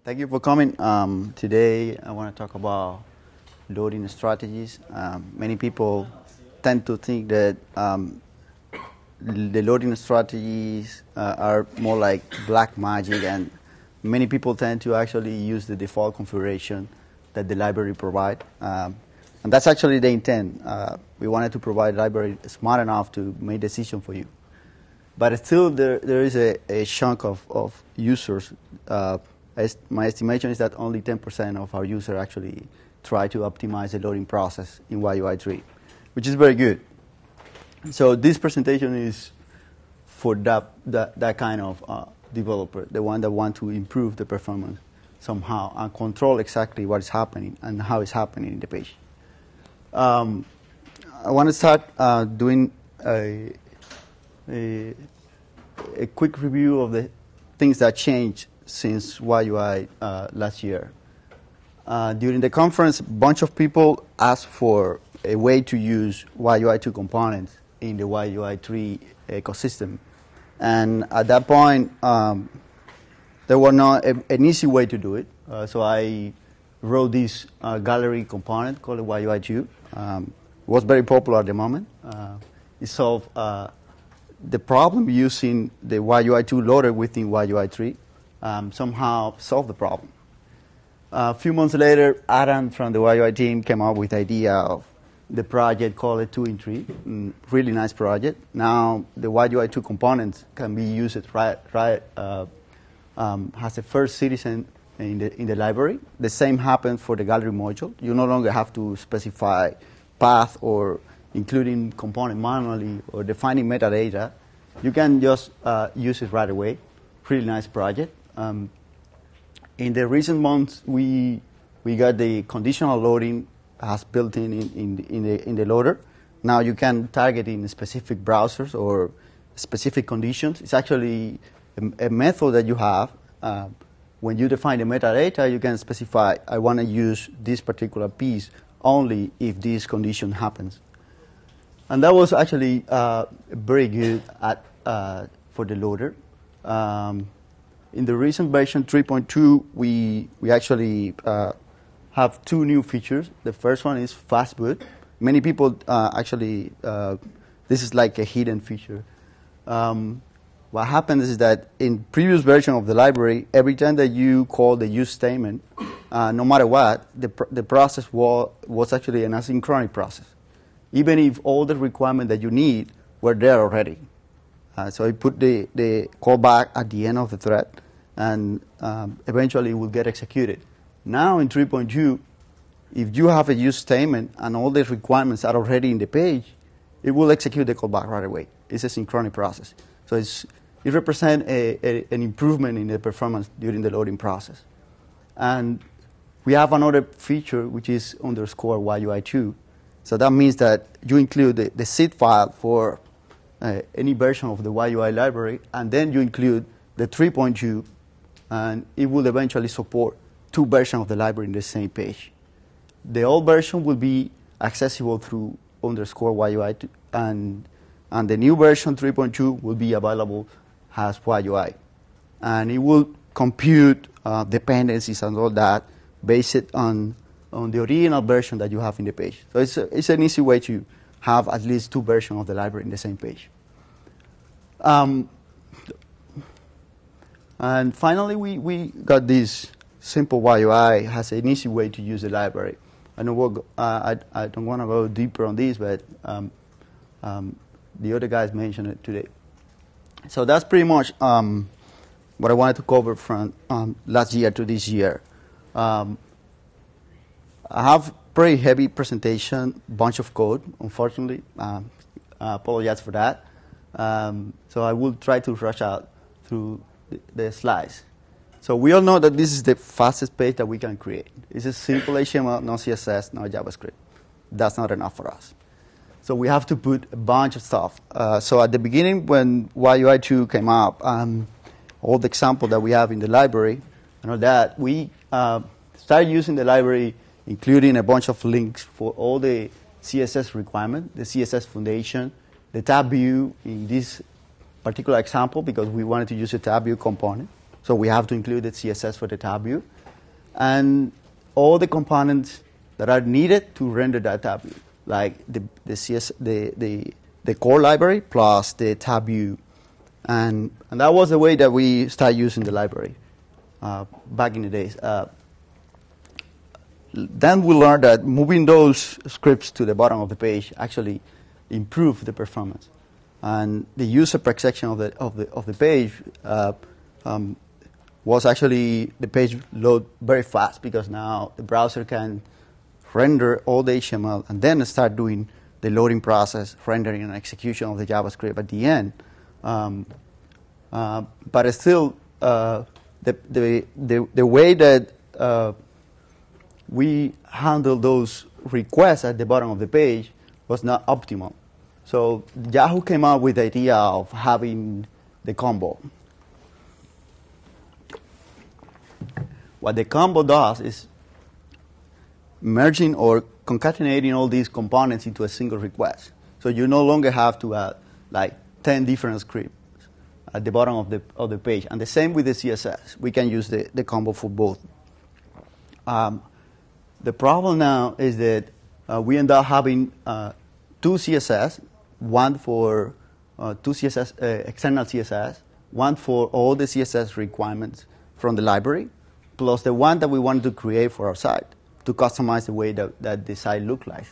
Thank you for coming. Today I want to talk about loading strategies. Many people tend to think that the loading strategies are more like black magic, and many people tend to actually use the default configuration that the library provides. And that's actually the intent. We wanted to provide a library smart enough to make decisions for you. But still, there is a chunk of users. My estimation is that only 10% of our users actually try to optimize the loading process in YUI 3, which is very good. So this presentation is for that kind of developer, the one that want to improve the performance somehow and control exactly what is happening and how it's happening in the page. I want to start doing a quick review of the things that changed since YUI last year. During the conference, a bunch of people asked for a way to use YUI 2 components in the YUI 3 ecosystem. And at that point, there was not an easy way to do it. So I wrote this gallery component called YUI 2. It was very popular at the moment. It solved the problem using the YUI 2 loader within YUI 3. Somehow solved the problem. A few months later, Adam from the YUI team came up with the idea of the project called 2 in 3. Really nice project. Now the YUI 2 components can be used as a first citizen in the library. The same happens for the gallery module. You no longer have to specify path or including component manually or defining metadata. You can just use it right away. Really nice project. In the recent months, we got the conditional loading as built in the loader. Now you can target in specific browsers or specific conditions. It's actually a method that you have. When you define the metadata, you can specify, I want to use this particular piece only if this condition happens. And that was actually very good for the loader. In the recent version 3.2, we actually have 2 new features. The first one is fast boot. Many people actually, this is like a hidden feature. What happens is that in previous version of the library, every time that you call the use statement, no matter what, the process was actually an asynchronous process, even if all the requirements that you need were there already. So it put the callback at the end of the thread, and eventually it will get executed. Now in 3.2, if you have a use statement and all the requirements are already in the page, it will execute the callback right away. It's a synchronous process. So it represents an improvement in the performance during the loading process. And we have another feature which is underscore YUI 2. So that means that you include the seed file for any version of the YUI library, and then you include the 3.2, and it will eventually support 2 versions of the library in the same page. The old version will be accessible through underscore YUI 2, and the new version 3.2 will be available as YUI. And it will compute dependencies and all that based on the original version that you have in the page. So it's an easy way to have at least 2 versions of the library in the same page. And finally, we got this simple YUI has an easy way to use the library. I don't want to go deeper on this, but the other guys mentioned it today. So that's pretty much what I wanted to cover from last year to this year. I have pretty heavy presentation, bunch of code, unfortunately. I apologize for that. So I will try to rush out through the slides. So we all know that this is the fastest page that we can create. It's a simple HTML, no CSS, no JavaScript. That's not enough for us. So we have to put a bunch of stuff. So at the beginning, when YUI 2 came up, all the examples that we have in the library and all that, we started using the library, including a bunch of links for all the CSS requirements, the CSS foundation, the tab view in this particular example, because we wanted to use a tab view component. So we have to include the CSS for the tab view. And all the components that are needed to render that tab view, like the core library plus the tab view. And that was the way that we started using the library back in the days. Then we learned that moving those scripts to the bottom of the page actually improved the performance. And the user per section of the page was actually the page load very fast, because now the browser can render all the HTML and then start doing the loading process, rendering and execution of the JavaScript at the end. But still, the way that we handle those requests at the bottom of the page was not optimal. So Yahoo came up with the idea of having the combo. What the combo does is merging or concatenating all these components into a single request. So you no longer have to add like 10 different scripts at the bottom of the page. And the same with the CSS. We can use the combo for both. The problem now is that we end up having two CSS, one for external CSS, one for all the CSS requirements from the library, plus the one that we want to create for our site to customize the way that the site looks like.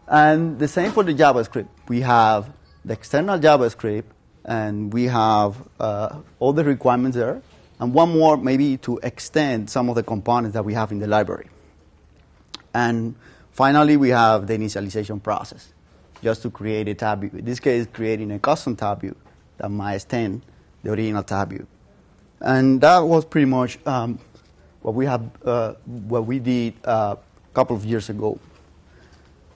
And the same for the JavaScript. We have the external JavaScript, and we have all the requirements there, and one more maybe to extend some of the components that we have in the library. And finally, we have the initialization process, just to create a tab view. In this case, creating a custom tab view that might extend the original tab view. And that was pretty much what we did a couple of years ago.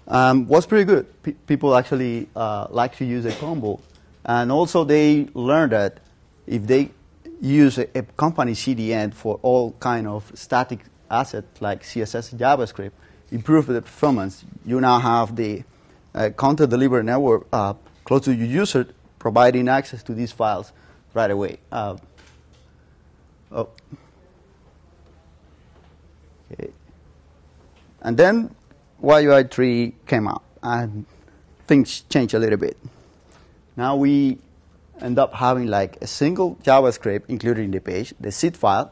Was pretty good. People actually like to use a combo. And also they learned that if they use a company CDN for all kind of static assets like CSS and JavaScript, improve the performance. You now have the content delivery network close to your user, providing access to these files right away. Okay. And then YUI 3 came out, and things changed a little bit. Now we end up having like a single JavaScript included in the page, the seed file,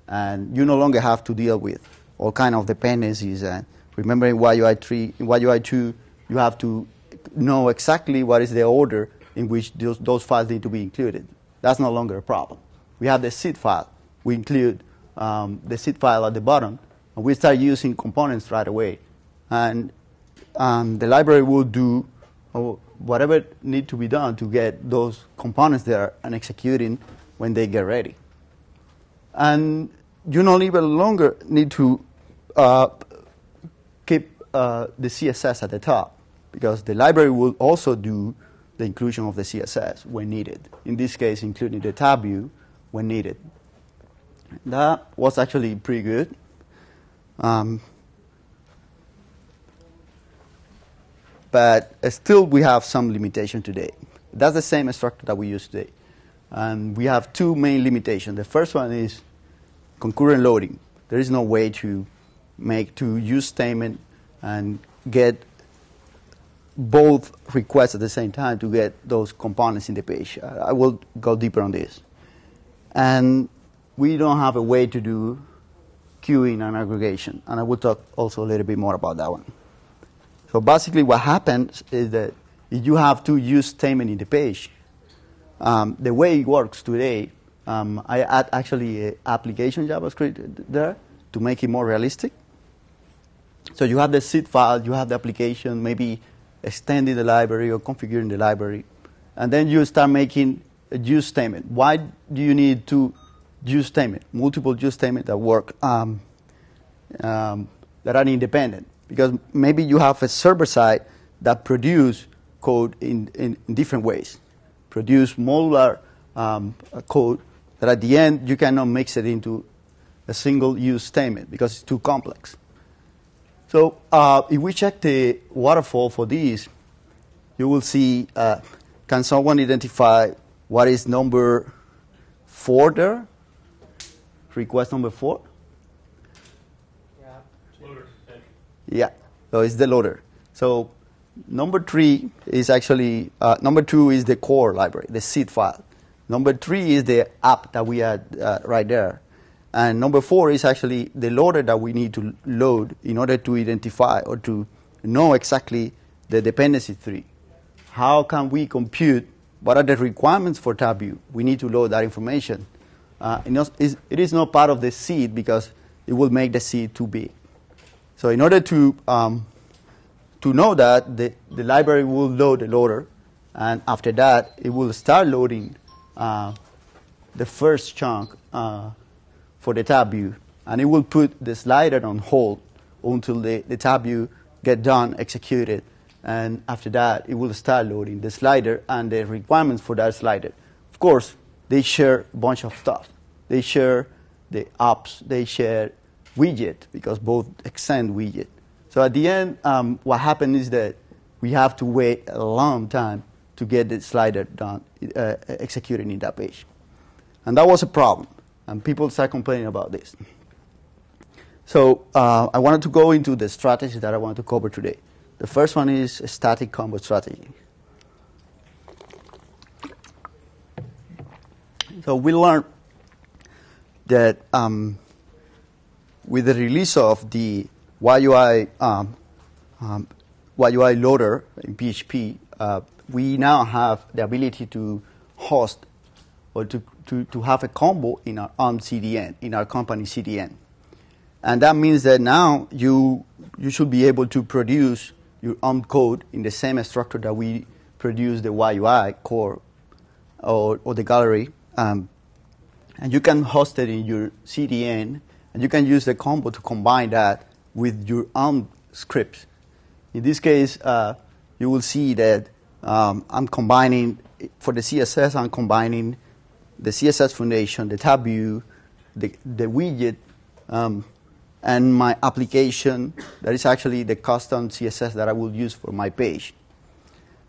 and you no longer have to deal with all kind of dependencies. And remember, in YUI 3, in YUI 2, you have to know exactly what is the order in which those files need to be included. That's no longer a problem. We have the seed file. We include the seed file at the bottom, and we start using components right away. And the library will do whatever needs to be done to get those components there and executing when they get ready. And you no longer need to keep the CSS at the top, because the library will also do the inclusion of the CSS when needed. In this case, including the tab view when needed. That was actually pretty good. But still, we have some limitation today. That's the same structure that we use today. And we have two main limitations. The first one is concurrent loading. There is no way to make two use statement and get both requests at the same time to get those components in the page. I will go deeper on this. And we don't have a way to do queuing and aggregation. And I will talk also a little bit more about that one. So basically what happens is that if you have two use statements in the page, the way it works today, I add actually an application JavaScript there to make it more realistic. So you have the seed file, you have the application, maybe extending the library or configuring the library. And then you start making a use statement. Why do you need two use statements, multiple use statements that work, that are independent? Because maybe you have a server side that produce code in different ways, produce modular code that at the end you cannot mix it into a single use statement because it's too complex. So if we check the waterfall for these, you will see, can someone identify what is number 4 there? request number 4? Yeah. Loader. Yeah, so it's the loader. So number 3 is actually, number 2 is the core library, the seed file. Number 3 is the app that we had right there. And number 4 is actually the loader that we need to load in order to identify or to know exactly the dependency tree. How can we compute what are the requirements for tab view? We need to load that information. It is not part of the seed because it will make the seed too big. So in order to know that, the library will load the loader, and after that, it will start loading the first chunk for the tab view, and it will put the slider on hold until the tab view get done, executed, and after that, it will start loading the slider and the requirements for that slider. Of course, they share a bunch of stuff. They share the apps, they share widget, because both extend widget. So at the end, what happened is that we have to wait a long time to get the slider done, executed in that page. And that was a problem, and people start complaining about this. So I wanted to go into the strategies that I want to cover today. The first one is a static combo strategy. So we learned that with the release of the YUI loader in PHP, we now have the ability to host or to have a combo in our CDN, in our company CDN. And that means that now you should be able to produce your own code in the same structure that we produce the YUI core or the gallery. And you can host it in your CDN, and you can use the combo to combine that with your own scripts. In this case, you will see that I'm combining, for the CSS, I'm combining the CSS foundation, the tab view, the widget, and my application that is actually the custom CSS that I will use for my page.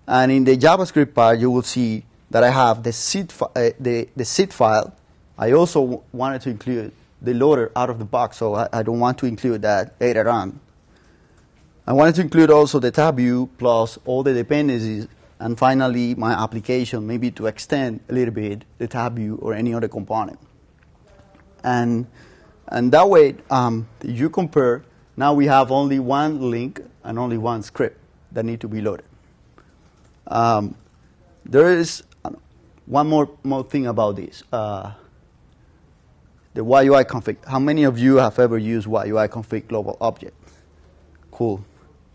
And in the JavaScript part, you will see that I have the seed file. I also wanted to include the loader out of the box, so I don't want to include that later on. I wanted to include also the tab view plus all the dependencies, and finally my application, maybe to extend a little bit the tab view or any other component. And that way, you compare, now we have only one link and only one script that need to be loaded. There is one more thing about this. The YUI config. How many of you have ever used YUI config global object? Cool.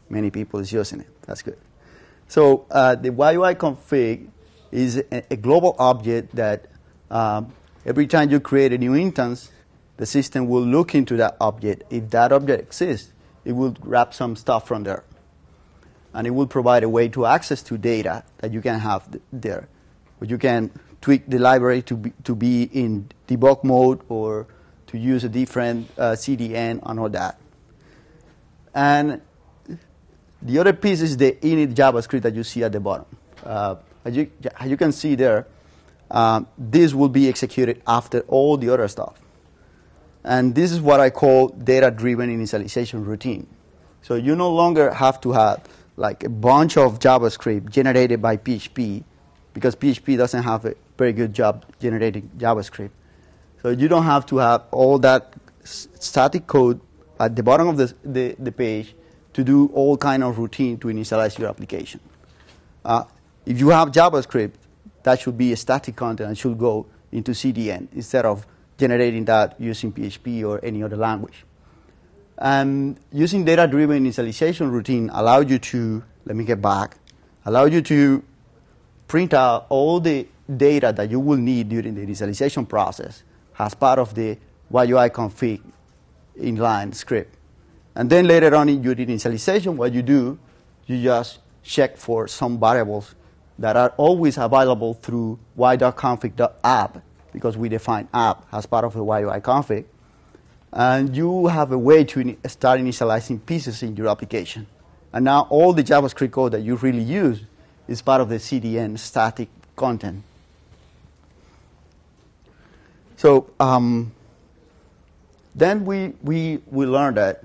Many people is using it. That's good. So the YUI config is a global object that every time you create a new instance, the system will look into that object. If that object exists, it will grab some stuff from there. And it will provide a way to access to data that you can have there. But you can tweak the library to be in debug mode or to use a different CDN and all that. And the other piece is the init JavaScript that you see at the bottom. As you can see there, this will be executed after all the other stuff. And this is what I call data-driven initialization routine. So you no longer have to have like a bunch of JavaScript generated by PHP, because PHP doesn't have a very good job generating JavaScript. So you don't have to have all that static code at the bottom of the page to do all kind of routine to initialize your application. If you have JavaScript, that should be a static content and should go into CDN instead of generating that using PHP or any other language. And using data-driven initialization routine allows you to, let me get back, allow you to print out all the data that you will need during the initialization process as part of the YUI config inline script. And then later on in your initialization, what you do, you just check for some variables that are always available through y.config.app, because we define app as part of the YUI config. And you have a way to start initializing pieces in your application. And now all the JavaScript code that you really use is part of the CDN static content. So Then we learned that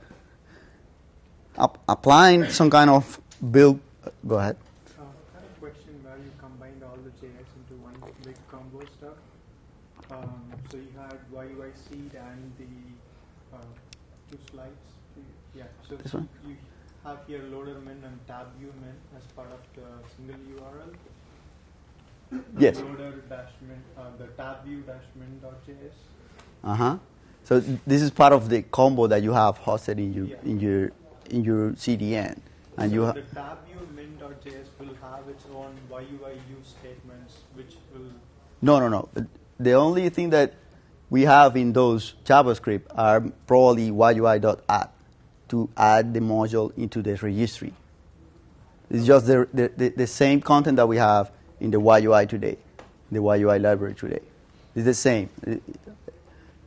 applying some kind of build. Go ahead. I had a question where you combined all the JS into one big combo stuff. So you had YUI seed and the two slides. Yeah. So This one? you have here loader min and tab view min as part of the single URL. Yes. Loader dash min, the tab view dash min dot JS. So this is part of the combo that you have hosted in your Yeah. in your CDN, and so you the tab view min.js will have its own YUI use statements, which will. No. The only thing that we have in those JavaScript are probably YUI.add to add the module into the registry. It's just the same content that we have in the YUI today, the YUI library today. It's the same.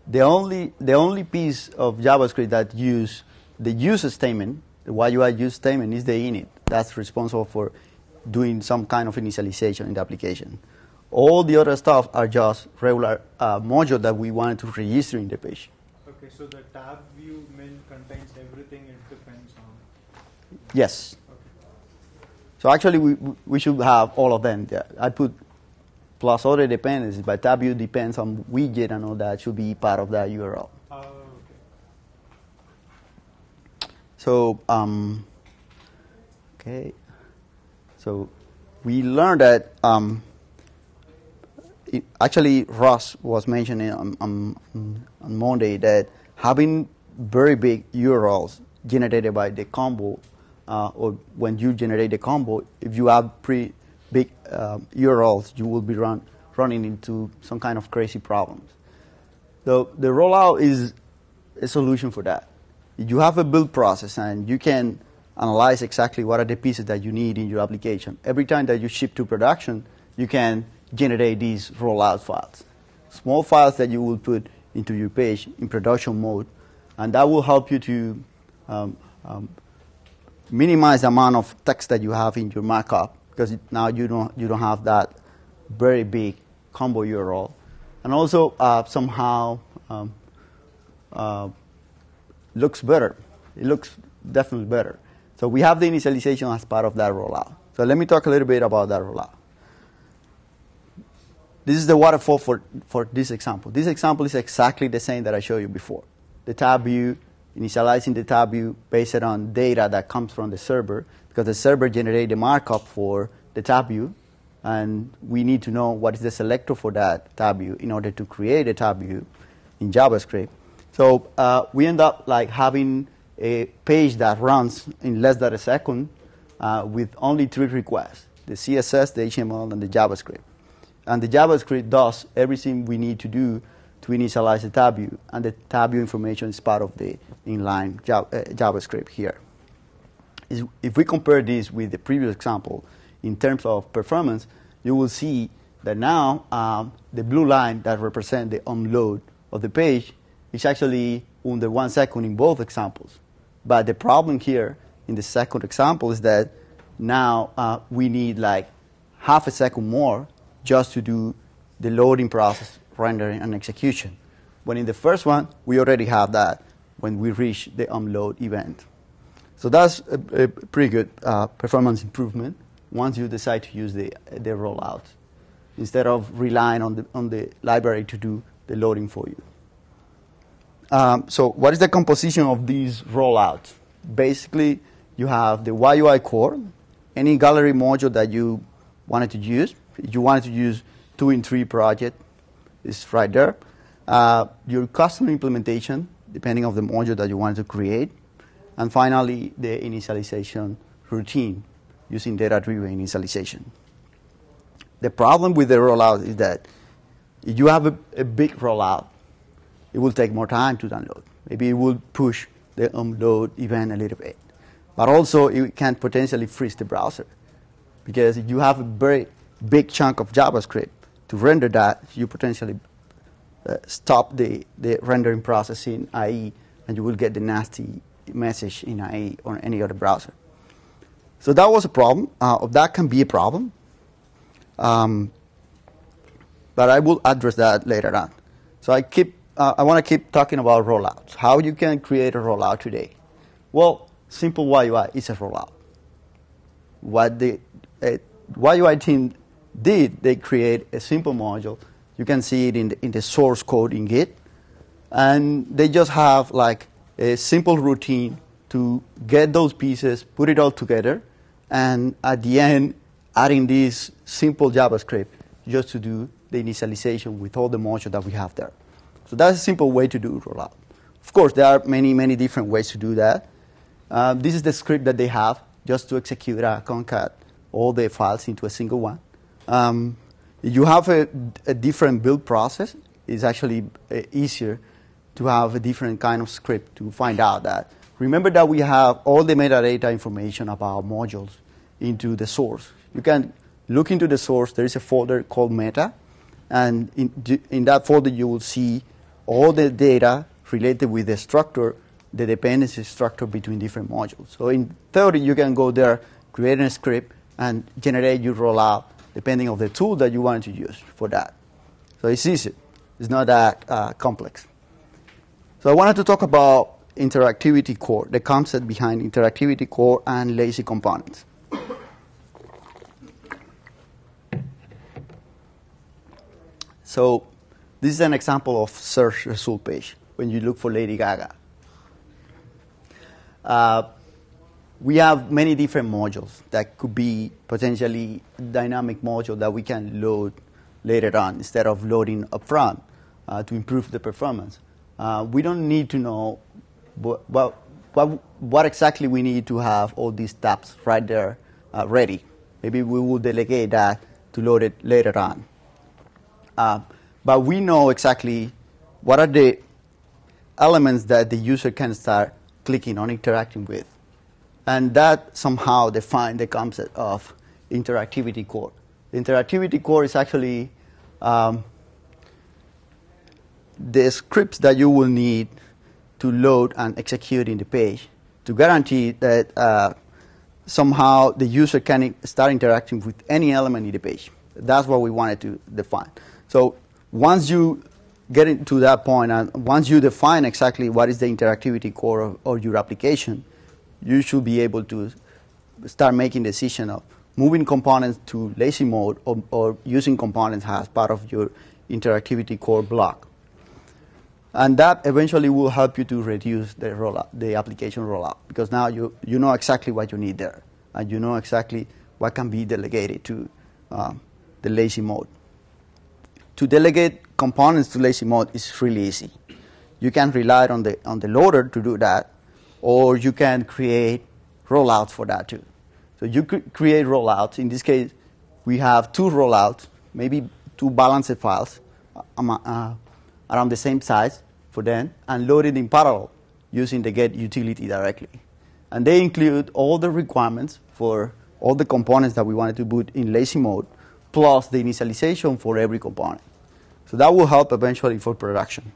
The only piece of JavaScript that use the use statement, the YUI use statement, is the init. That's responsible for doing some kind of initialization in the application. All the other stuff are just regular module that we wanted to register in the page. Okay, so the tab view min contains everything it depends on. Yes. Okay. So actually, we should have all of them. Yeah. I put plus other dependencies, but tab view depends on widget and all that should be part of that URL. Okay. So, okay. So we learned that actually Ross was mentioning on Monday that having very big URLs generated by the combo, or when you generate the combo, if you have pretty big URLs, you will be running into some kind of crazy problems. So the rollout is a solution for that. You have a build process and you can analyze exactly what are the pieces that you need in your application. Every time that you ship to production, you can generate these rollout files. Small files that you will put into your page in production mode, and that will help you to minimize the amount of text that you have in your markup, because now you don't have that very big combo URL. And also somehow looks better. It looks definitely better. So we have the initialization as part of that rollout. So let me talk a little bit about that rollout. This is the waterfall for this example. This example is exactly the same that I showed you before. The tab view, initializing the tab view based on data that comes from the server, because the server generates the markup for the tab view, and we need to know what is the selector for that tab view in order to create a tab view in JavaScript. So we end up like having a page that runs in less than a second with only 3 requests: the CSS, the HTML, and the JavaScript. And the JavaScript does everything we need to do to initialize the tab view, and the tab view information is part of the inline JavaScript here. If we compare this with the previous example in terms of performance, you will see that now the blue line that represents the unload of the page is actually under 1 second in both examples. But the problem here in the second example is that now we need like half a second more just to do the loading process, rendering, and execution. When in the first one, we already have that when we reach the unload event. So that's a pretty good performance improvement once you decide to use the rollout, instead of relying on the library to do the loading for you. So what is the composition of these rollouts? Basically, you have the YUI core, any gallery module that you wanted to use. If you wanted to use 2-in-3 project, it's right there. Your custom implementation, depending on the module that you wanted to create. And finally, the initialization routine using data-driven initialization. The problem with the rollout is that if you have a big rollout, it will take more time to download. Maybe it will push the unload event a little bit. But also, it can potentially freeze the browser. Because if you have a very big chunk of JavaScript to render that, you potentially stop the rendering process in IE, and you will get the nasty message in IE or any other browser. So that was a problem. That can be a problem. But I will address that later on. So I keep I want to keep talking about rollouts. How you can create a rollout today? Well, simple YUI is a rollout. What the YUI team did, they create a simple module. You can see it in the source code in Git. And they just have like a simple routine to get those pieces, put it all together, and at the end, adding this simple JavaScript just to do the initialization with all the modules that we have there. So that's a simple way to do rollout. Of course, there are many, many different ways to do that. This is the script that they have just to execute a concat all the files into a single one. You have a different build process. It's actually easier to have a different kind of script to find out that. Remember that we have all the metadata information about modules into the source. You can look into the source. There is a folder called meta. And in that folder, you will see all the data related with the structure, the dependency structure between different modules. So in theory, you can go there, create a script, and generate your rollout depending on the tool that you want to use for that. So it's easy. It's not that complex. So I wanted to talk about interactivity core, the concept behind interactivity core and lazy components. So this is an example of search result page when you look for Lady Gaga. We have many different modules that could be potentially dynamic module that we can load later on instead of loading upfront to improve the performance. We don't need to know what exactly we need to have all these tabs right there ready. Maybe we will delegate that to load it later on. But we know exactly what are the elements that the user can start clicking on, interacting with. And that somehow defines the concept of interactivity core. The interactivity core is actually the scripts that you will need to load and execute in the page to guarantee that somehow the user can start interacting with any element in the page. That's what we wanted to define. So once you get into that point and once you define exactly what is the interactivity core of your application, you should be able to start making decision of moving components to lazy mode or using components as part of your interactivity core block. And that eventually will help you to reduce the rollout, the application rollout, because now you know exactly what you need there, and you know exactly what can be delegated to the lazy mode. To delegate components to lazy mode is really easy. You can rely on the loader to do that, or you can create rollouts for that too. So you could create rollouts. In this case, we have two rollouts, maybe two balanced files around the same size for them, and load it in parallel using the get utility directly. And they include all the requirements for all the components that we wanted to put in lazy mode, plus the initialization for every component. So that will help eventually for production.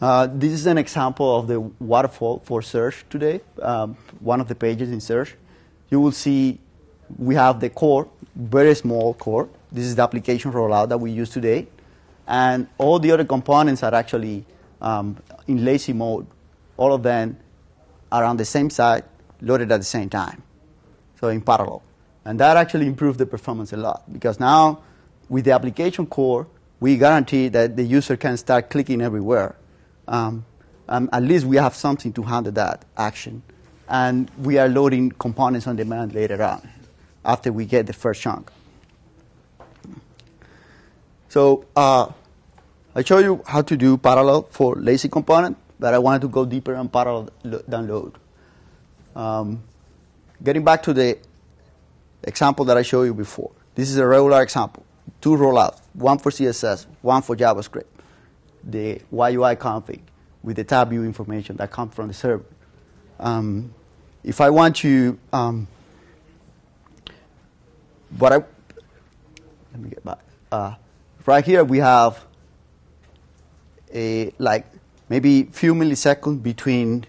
This is an example of the waterfall for search today, one of the pages in search. You will see we have the core, very small core. This is the application rollout that we use today. And all the other components are actually in lazy mode. All of them are on the same side, loaded at the same time, so in parallel. And that actually improves the performance a lot, because now with the application core, we guarantee that the user can start clicking everywhere. At least we have something to handle that action. And we are loading components on demand later on, after we get the first chunk. So I show you how to do parallel for lazy component, but I wanted to go deeper on parallel than load. Getting back to the example that I showed you before. This is a regular example. Two rollouts, one for CSS, one for JavaScript. The YUI config with the tab view information that comes from the server. If I want to, let me get back. Right here we have maybe few milliseconds between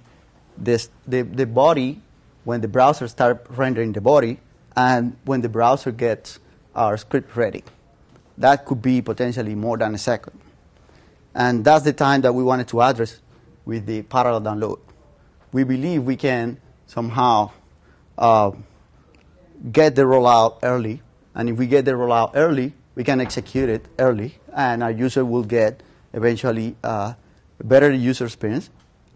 the body when the browser starts rendering the body and when the browser gets our script ready. That could be potentially more than a second. And that's the time that we wanted to address with the parallel download. We believe we can somehow get the rollout early. And if we get the rollout early, we can execute it early. And our user will get eventually a better user experience.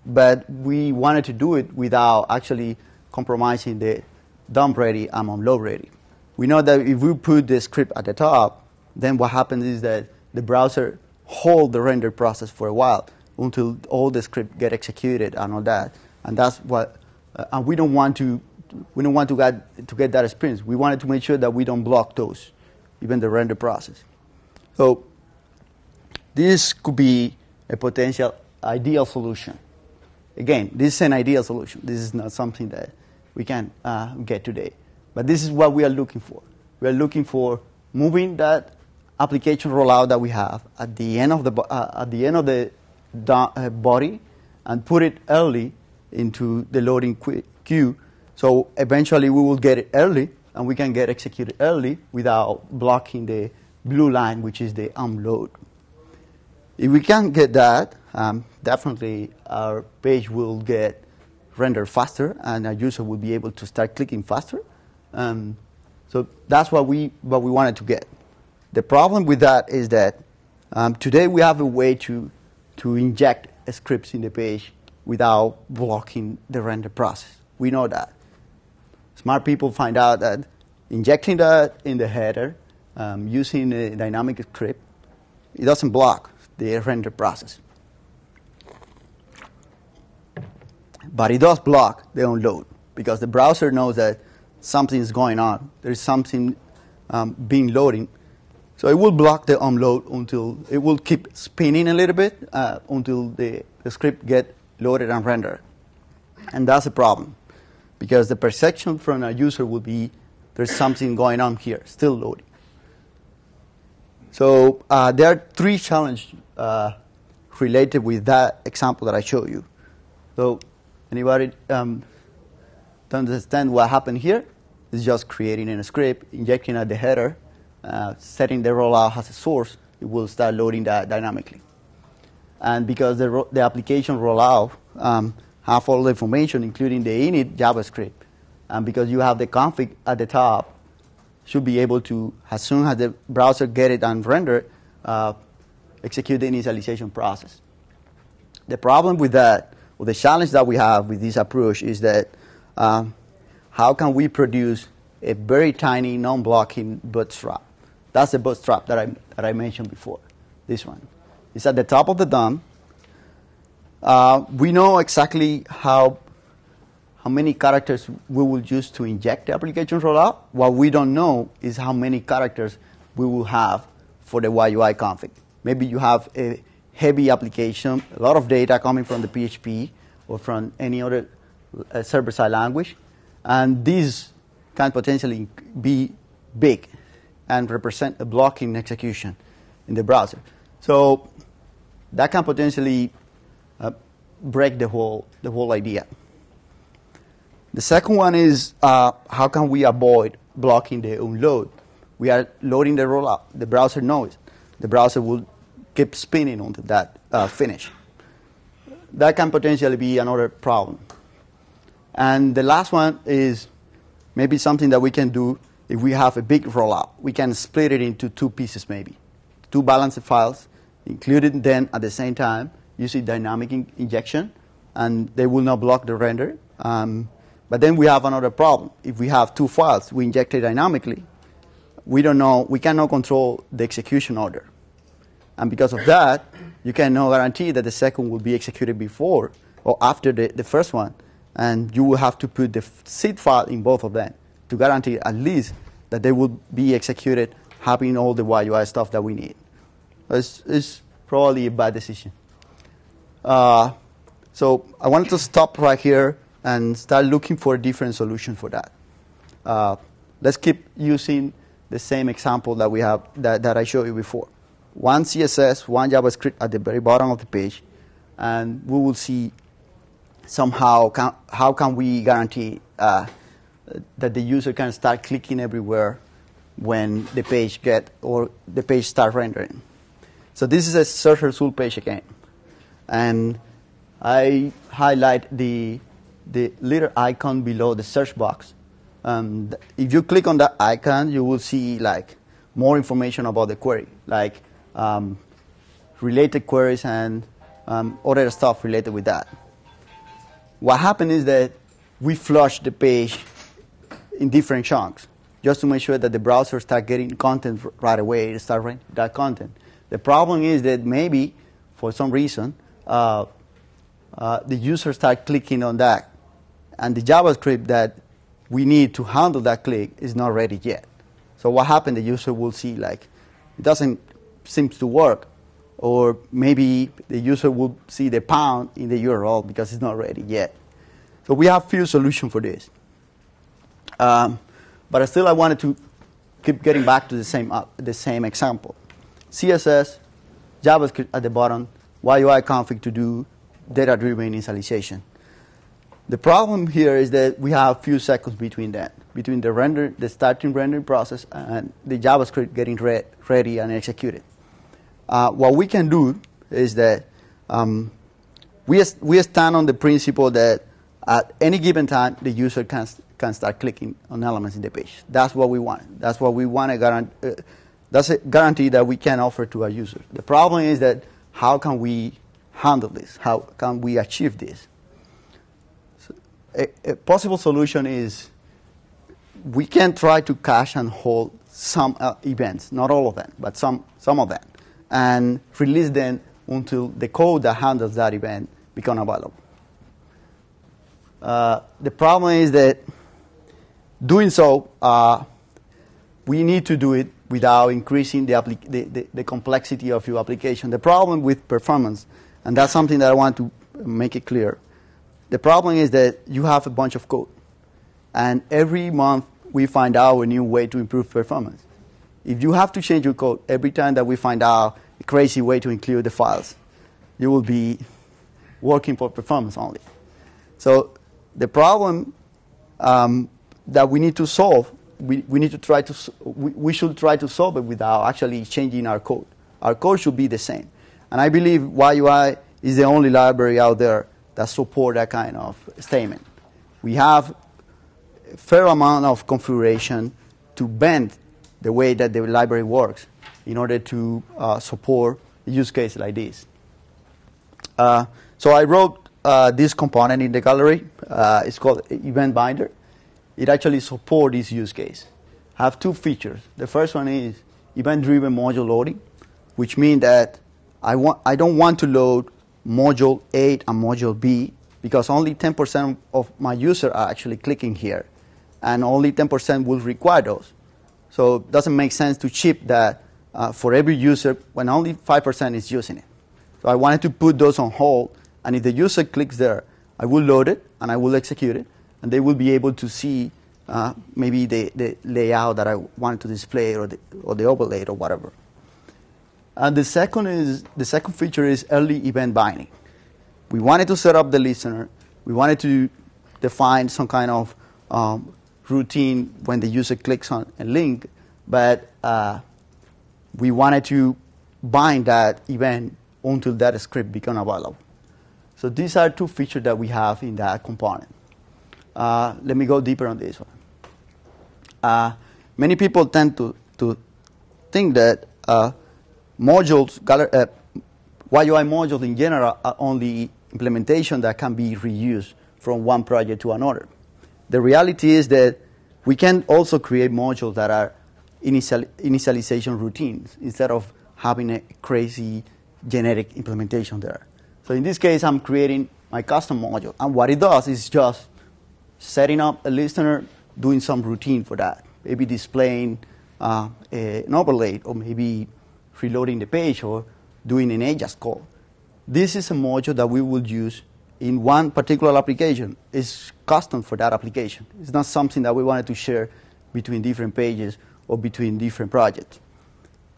But we wanted to do it without actually compromising the dump ready and unload ready. We know that if we put the script at the top, then what happens is that the browser holds the render process for a while until all the script get executed and all that. And that's what, and we don't want to get that experience. We wanted to make sure that we don't block those, even the render process. So this could be a potential ideal solution. Again, this is an ideal solution. This is not something that we can get today. But this is what we are looking for. We are looking for moving that application rollout that we have at the end of the body and put it early into the loading queue. So eventually we will get it early and we can get executed early without blocking the blue line, which is the unload. If we can get that, definitely our page will get rendered faster and our user will be able to start clicking faster. So that's what we wanted to get. The problem with that is that today we have a way to inject scripts in the page without blocking the render process. We know that. Smart people find out that injecting that in the header using a dynamic script, it doesn't block the render process. But it does block the unload because the browser knows that something is going on. There's something being loading. So it will block the unload until it will keep spinning a little bit until the script get loaded and rendered. And that's a problem because the perception from a user will be there's something going on here, still loading. So there are three challenges related with that example that I showed you. So anybody to understand what happened here? It's just creating a script, injecting at the header, setting the rollout as a source, it will start loading that dynamically. And because the application rollout have all the information, including the init JavaScript, and because you have the config at the top, should be able to, as soon as the browser get it and render, execute the initialization process. The problem with that, or the challenge that we have with this approach is that how can we produce a very tiny non-blocking bootstrap? That's the bootstrap that I mentioned before, this one. It's at the top of the DOM. We know exactly how many characters we will use to inject the application rollout. What we don't know is how many characters we will have for the YUI config. Maybe you have a heavy application, a lot of data coming from the PHP or from any other server-side language, and these can potentially be big and represent a blocking execution in the browser. So that can potentially break the whole idea. The second one is how can we avoid blocking the unload? We are loading the rollout. The browser knows. The browser will keep spinning until that finish. That can potentially be another problem. And the last one is maybe something that we can do if we have a big rollout. We can split it into two pieces maybe. Two balanced files, included then at the same time, using dynamic injection, and they will not block the render. But then we have another problem. If we have two files, we inject it dynamically. We cannot control the execution order. And because of that, you cannot guarantee that the second will be executed before or after the first one. And you will have to put the seed file in both of them to guarantee at least that they will be executed having all the YUI stuff that we need. It's probably a bad decision. So I wanted to stop right here and start looking for a different solution for that. Let's keep using the same example that we have that I showed you before. One CSS, one JavaScript at the very bottom of the page, and we will see somehow how can we guarantee that the user can start clicking everywhere when the page start rendering. So this is a search result page again. And I highlight the little icon below the search box. If you click on that icon, you will see like more information about the query, like related queries and other stuff related with that. What happened is that we flush the page in different chunks just to make sure that the browser starts getting content right away. It starts writing that content. The problem is that maybe, for some reason, the user starts clicking on that, and the JavaScript that we need to handle that click is not ready yet. So what happened? The user will see like it doesn't seem to work, or maybe the user will see the pound in the URL because it's not ready yet. So we have few solutions for this. But still, I wanted to keep getting back to the same example. CSS, JavaScript at the bottom, YUI config to do data-driven initialization. The problem here is that we have a few seconds between that, between the starting rendering process and the JavaScript getting ready and executed. What we can do is that we stand on the principle that at any given time the user can start clicking on elements in the page. That's what we want. That's what we want to guarantee. That's a guarantee that we can offer to our user. The problem is that how can we handle this? How can we achieve this? So a possible solution is we can try to cache and hold some events, not all of them, but some of them, and release them until the code that handles that event becomes available. The problem is that doing so, we need to do it without increasing the complexity of your application. The problem with performance, and that's something that I want to make it clear, the problem is that you have a bunch of code, and every month we find out a new way to improve performance. If you have to change your code every time that we find out a crazy way to include the files, you will be working for performance only. So the problem that we need to solve, we should try to solve it without actually changing our code. Our code should be the same. And I believe YUI is the only library out there that support that kind of statement. We have a fair amount of configuration to bend the way that the library works in order to support a use case like this. So I wrote this component in the gallery. It's called Event Binder. It actually supports this use case. I have two features. The first one is event-driven module loading, which means that I don't want to load module A and module B because only 10% of my users are actually clicking here, and only 10% will require those. So it doesn't make sense to ship that for every user when only 5% is using it. So I wanted to put those on hold, and if the user clicks there, I will load it and I will execute it, and they will be able to see maybe the layout that I wanted to display or the overlay or whatever. And the second feature is early event binding. We wanted to set up the listener. We wanted to define some kind of routine when the user clicks on a link, but we wanted to bind that event until that script becomes available. So these are two features that we have in that component. Let me go deeper on this one. Many people tend to think that modules, YUI modules in general, are only implementation that can be reused from one project to another. The reality is that we can also create modules that are initialization routines instead of having a crazy generic implementation there. So in this case, I'm creating my custom module, and what it does is just setting up a listener, doing some routine for that, maybe displaying an overlay, or maybe reloading the page, or doing an AJAX call. This is a module that we will use in one particular application. It's custom for that application. It's not something that we wanted to share between different pages or between different projects.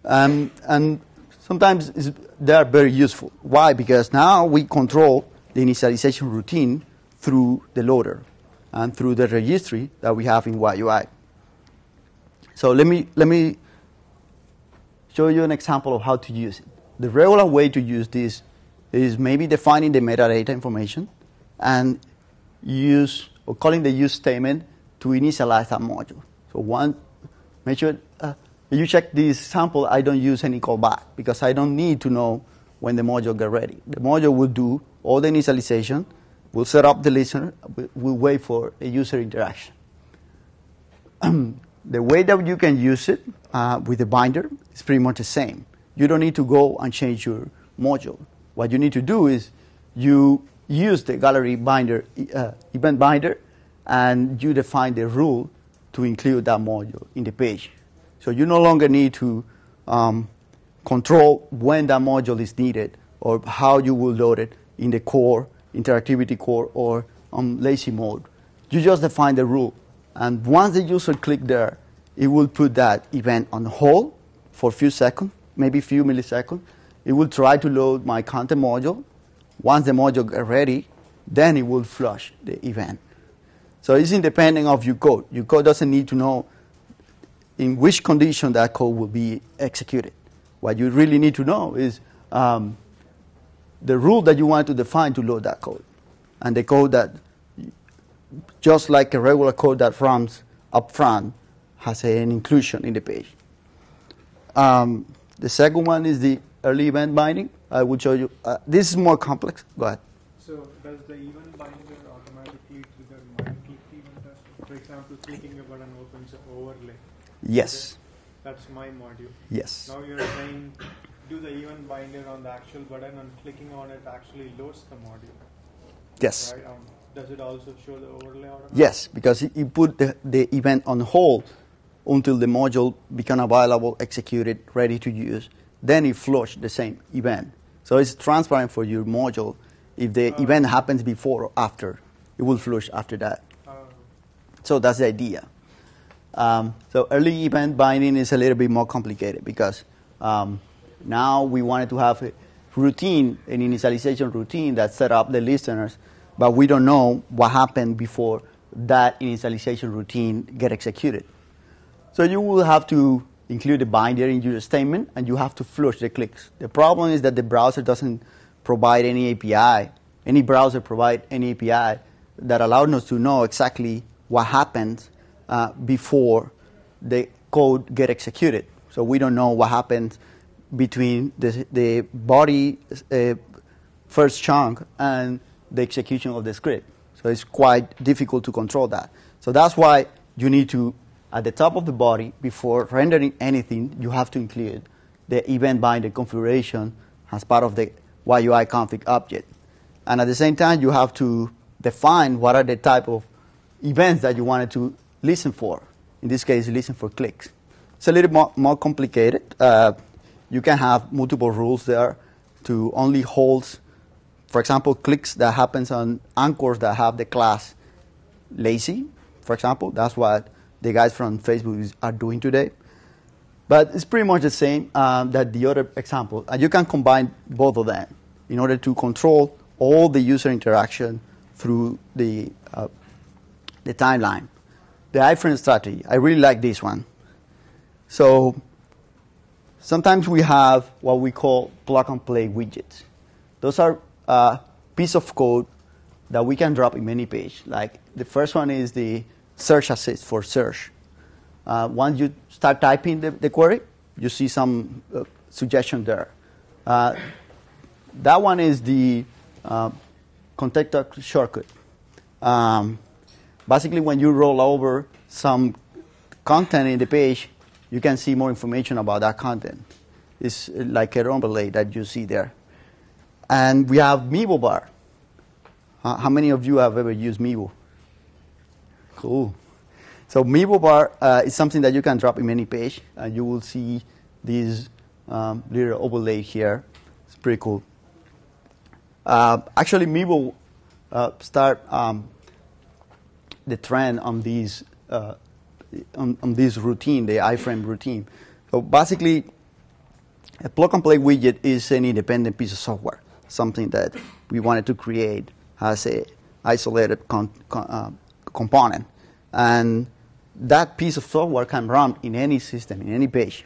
And sometimes they are very useful. Why? Because now we control the initialization routine through the loader and through the registry that we have in YUI. So let me show you an example of how to use it. the regular way to use this is maybe defining the metadata information and use or calling the use statement to initialize that module. So make sure you check this sample, I don't use any callback because I don't need to know when the module gets ready. The module will do all the initialization, will set up the listener, will wait for a user interaction. The way that you can use it with the binder is pretty much the same. You don't need to go and change your module. What you need to do is you use the gallery binder, event binder, and you define the rule to include that module in the page. So you no longer need to control when that module is needed or how you will load it in the core, interactivity core, or on lazy mode. You just define the rule. And once the user clicks there, it will put that event on hold for a few seconds, maybe a few milliseconds. It will try to load my content module. Once the module is ready, then it will flush the event. So it's independent of your code. Your code doesn't need to know in which condition that code will be executed. What you really need to know is the rule that you want to define to load that code. And the code that, just like a regular code that runs up front, has an inclusion in the page. The second one is the early event binding. I will show you. This is more complex. Go ahead. So does the event binder automatically trigger my click event as well? For example, clicking a button opens an overlay. Yes. Okay? That's my module. Yes. Now you're saying do the event binder on the actual button and clicking on it actually loads the module. Yes. Right? Does it also show the overlay automatically? Yes, because you put the event on hold until the module become available, executed, ready to use. Then it flushes the same event. So it's transparent for your module. If the event happens before or after, it will flush after that. So that's the idea. So early event binding is a little bit more complicated because now we wanted to have a routine, an initialization routine that set up the listeners, but we don't know what happened before that initialization routine get executed. So you will have to include a binder in your statement, and you have to flush the clicks. The problem is that the browser doesn't provide any API. Any browser provide any API that allows us to know exactly what happens before the code get executed. So we don't know what happens between the body first chunk and the execution of the script. So it's quite difficult to control that. So that's why you need to, at the top of the body, before rendering anything, you have to include the event binder configuration as part of the YUI config object. And at the same time, you have to define what are the type of events that you wanted to listen for. In this case, listen for clicks. It's a little more complicated. You can have multiple rules there to only hold, for example, clicks that happens on anchors that have the class lazy, for example. That's what the guys from Facebook are doing today. But it's pretty much the same that the other example. And you can combine both of them in order to control all the user interaction through the timeline. The iframe strategy, I really like this one. So sometimes we have what we call plug-and-play widgets. Those are piece of code that we can drop in many pages. Like the first one is the search assist for search. Once you start typing the query, you see some suggestion there. That one is the context shortcut. Basically, when you roll over some content in the page, you can see more information about that content. It's like an overlay that you see there. And we have Meebo bar. How many of you have ever used Meebo? Cool. So Meebo bar is something that you can drop in many pages, and you will see these little overlay here. It's pretty cool. Actually, Meebo start the trend on these on this routine, the iframe routine. So basically, a plug-and-play widget is an independent piece of software, something that we wanted to create as a isolated component. And that piece of software can run in any system, in any page.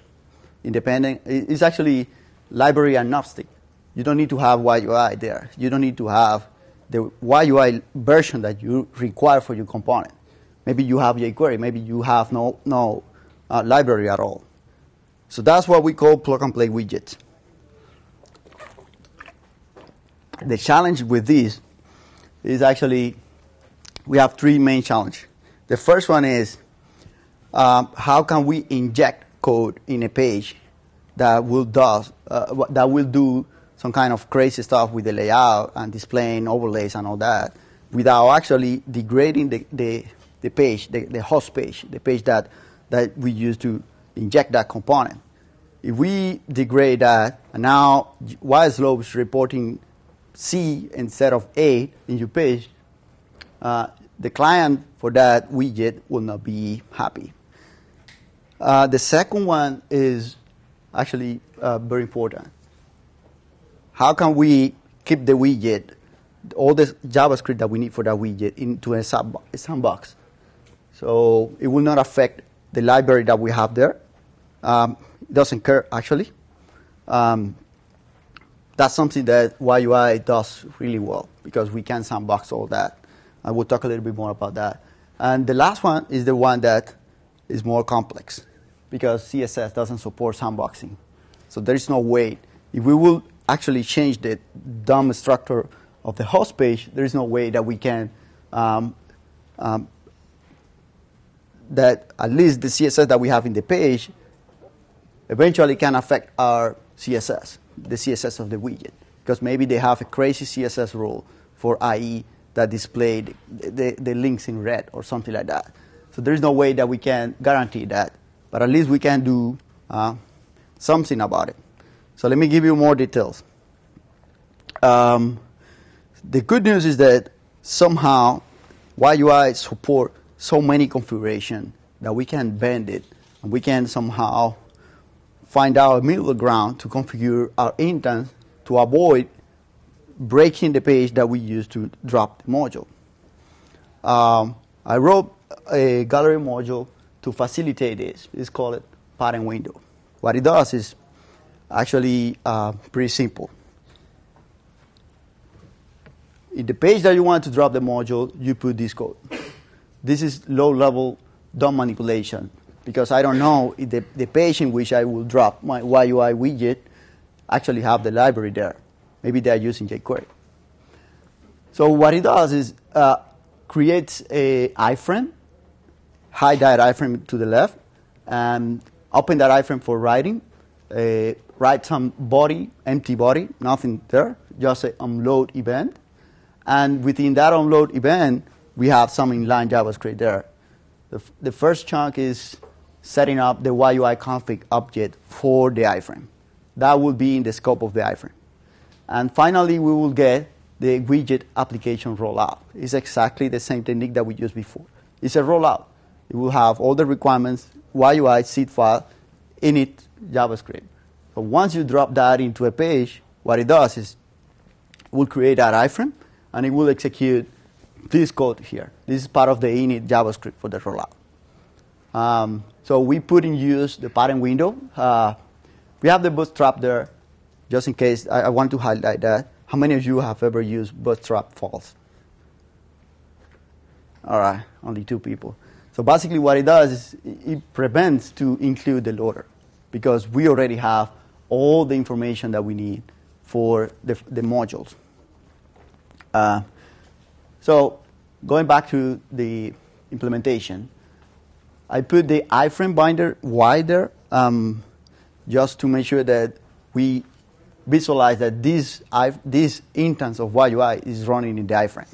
Independent. It's actually library agnostic. You don't need to have YUI there. You don't need to have the YUI version that you require for your component. Maybe you have jQuery. Maybe you have no library at all. So that's what we call plug-and-play widgets. The challenge with this is actually, we have three main challenges. The first one is, how can we inject code in a page that will do some kind of crazy stuff with the layout and displaying overlays and all that, without actually degrading the page, the host page, the page that we use to inject that component. If we degrade that, and now YSlope is reporting C instead of A in your page, the client for that widget will not be happy. The second one is actually very important. How can we keep the widget, all the JavaScript that we need for that widget, into a sandbox? So it will not affect the library that we have there. It doesn't care, actually. That's something that YUI does really well, because we can sandbox all that. I will talk a little bit more about that. And the last one is the one that is more complex, because CSS doesn't support sandboxing. So there is no way. If we will actually change the DOM structure of the host page, there is no way that we can, that at least the CSS that we have in the page eventually can affect our CSS, the CSS of the widget. Because maybe they have a crazy CSS rule for IE that displayed the links in red or something like that. So there is no way that we can guarantee that. But at least we can do something about it. So let me give you more details. The good news is that somehow YUI support so many configurations that we can bend it, and we can somehow find out a middle ground to configure our instance to avoid breaking the page that we use to drop the module. I wrote a gallery module to facilitate this. It's called parent window. What it does is actually pretty simple. In the page that you want to drop the module, you put this code. This is low-level DOM manipulation, because I don't know if the page in which I will drop my YUI widget actually have the library there. Maybe they are using jQuery. So what it does is creates a iframe, hide that iframe to the left, and open that iframe for writing. Write some body, empty body, nothing there, just an unload event. And within that unload event, we have some inline JavaScript there. The first chunk is setting up the YUI config object for the iframe. That will be in the scope of the iframe. And finally, we will get the widget application rollout. It's exactly the same technique that we used before. It's a rollout. It will have all the requirements, YUI seed file, init JavaScript. So once you drop that into a page, what it does is it will create that iframe, and it will execute this code here. This is part of the init JavaScript for the rollout. So we put in use the parent window. We have the bootstrap there, just in case. I want to highlight that. How many of you have ever used bootstrap false? All right, only 2 people. So basically what it does is it prevents to include the loader, because we already have all the information that we need for the modules. So going back to the implementation, I put the iframe binder wider just to make sure that we visualize that this instance of YUI is running in the iframe.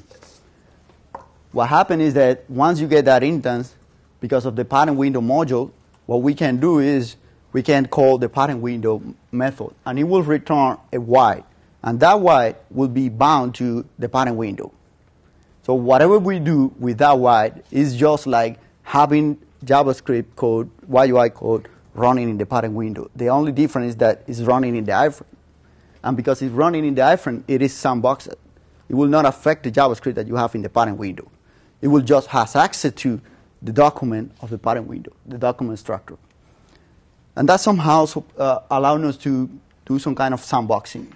What happens is that once you get that instance, because of the parent window module, what we can do is we can call the parent window method, and it will return a void, and that void will be bound to the parent window. So whatever we do with that void is just like having JavaScript code, YUI code, running in the parent window. The only difference is that it's running in the iframe. And because it's running in the iframe, it is sandboxed. It will not affect the JavaScript that you have in the parent window. It will just have access to the document of the parent window, the document structure. And that somehow allowing us to do some kind of sandboxing.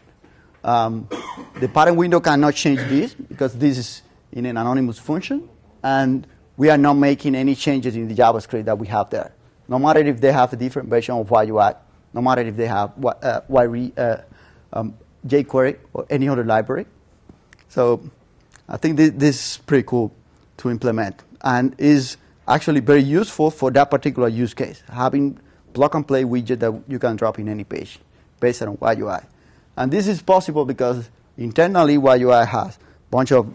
The parent window cannot change this because this is in an anonymous function, and we are not making any changes in the JavaScript that we have there. No matter if they have a different version of YUI, no matter if they have jQuery or any other library. So I think this is pretty cool to implement and is actually very useful for that particular use case, having plug-and-play widget that you can drop in any page based on YUI. And this is possible because internally YUI has a bunch of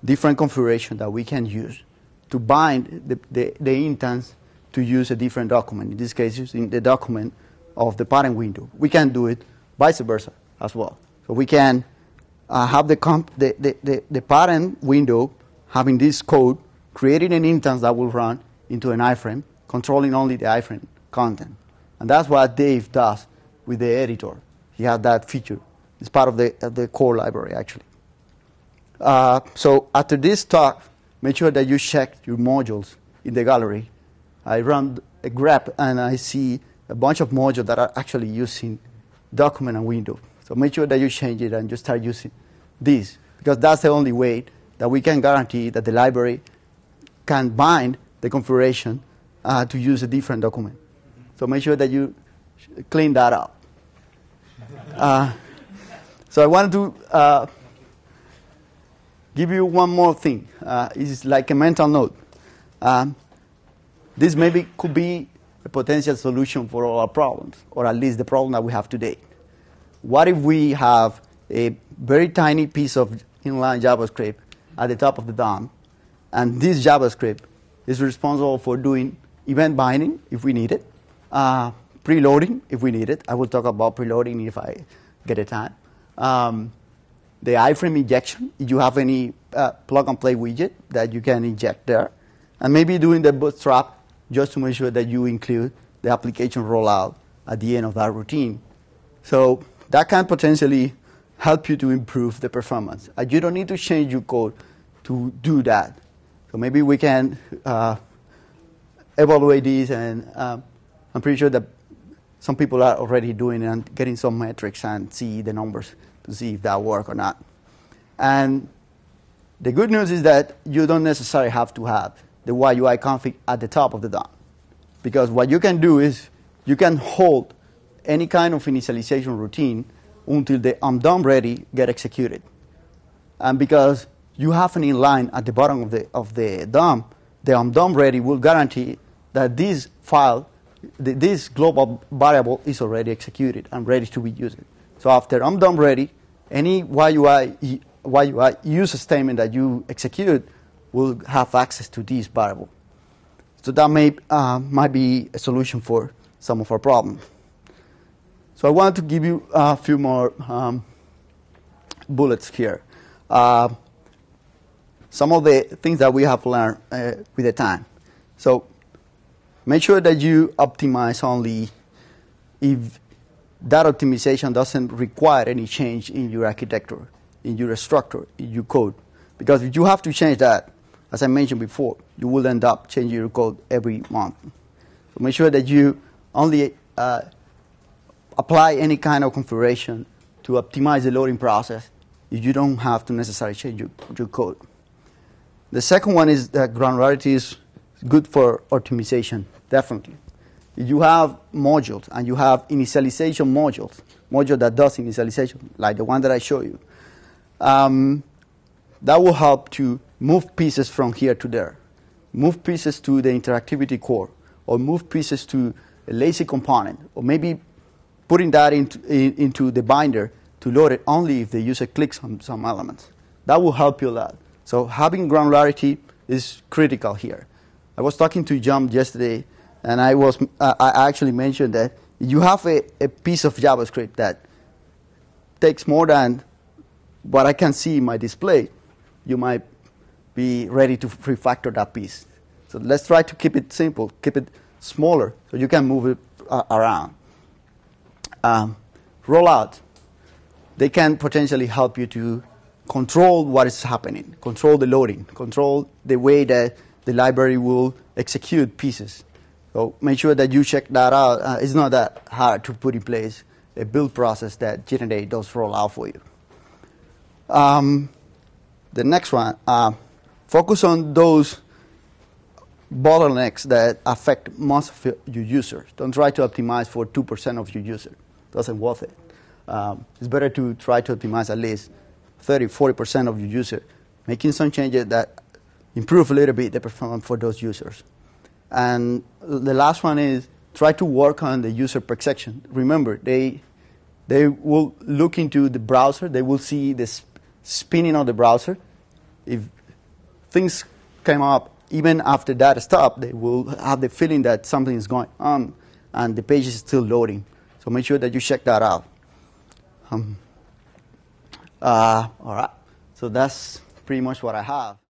different configurations that we can use to bind the instance to use a different document. In this case, using the document of the parent window. We can do it vice versa as well. So we can have the parent window having this code, creating an instance that will run into an iframe, controlling only the iframe content. And that's what Dave does with the editor. He has that feature. It's part of the core library, actually. So after this talk, make sure that you check your modules in the gallery. I run a grep, and I see a bunch of modules that are actually using document and window. So make sure that you change it and just start using this, because that's the only way that we can guarantee that the library can bind the configuration to use a different document. So make sure that you clean that up. So I wanted to give you one more thing. It's like a mental note. This maybe could be a potential solution for all our problems, or at least the problem that we have today. What if we have a very tiny piece of inline JavaScript at the top of the DOM, and this JavaScript is responsible for doing event binding if we need it, preloading if we need it. I will talk about preloading if I get a time. The iframe injection, if you have any plug-and-play widget that you can inject there, and maybe doing the bootstrap just to make sure that you include the application rollout at the end of that routine. So that can potentially help you to improve the performance. You don't need to change your code to do that. So maybe we can evaluate this, and I'm pretty sure that some people are already doing it and getting some metrics and see the numbers to see if that works or not. And the good news is that you don't necessarily have to have the YUI config at the top of the DOM, because what you can do is you can hold any kind of initialization routine until the DOM ready get executed. And because you have an inline at the bottom of the DOM, the DOM ready will guarantee that this file, this global variable is already executed and ready to be used. So after DOM ready, any YUI use statement that you execute will have access to this variable. So that might be a solution for some of our problems. So I wanted to give you a few more bullets here. Some of the things that we have learned with the time. So make sure that you optimize only if that optimization doesn't require any change in your architecture, in your structure, in your code. Because if you have to change that, as I mentioned before, you will end up changing your code every month. So make sure that you only apply any kind of configuration to optimize the loading process if you don't have to necessarily change your code. The second one is that granularity is good for optimization, definitely. If you have modules and you have initialization module that does initialization, like the one that I showed you, that will help to move pieces from here to there, move pieces to the interactivity core, or move pieces to a lazy component, or maybe putting that into the binder to load it only if the user clicks on some elements. That will help you a lot. So having granularity is critical here. I was talking to John yesterday, and I actually mentioned that you have a piece of JavaScript that takes more than what I can see in my display. You might be ready to refactor that piece. So let's try to keep it simple, keep it smaller, so you can move it around. Rollout. They can potentially help you to control what is happening, control the loading, control the way that the library will execute pieces. So make sure that you check that out. It's not that hard to put in place a build process that generate those rollout for you. The next one, focus on those bottlenecks that affect most of your users. Don't try to optimize for 2% of your users. Doesn't worth it. It's better to try to optimize at least 30, 40% of your users, making some changes that improve a little bit the performance for those users. And the last one is try to work on the user perception. Remember, they will look into the browser. They will see this spinning of the browser. If things came up, even after that stop, they will have the feeling that something is going on and the page is still loading. So make sure that you check that out. All right. So that's pretty much what I have.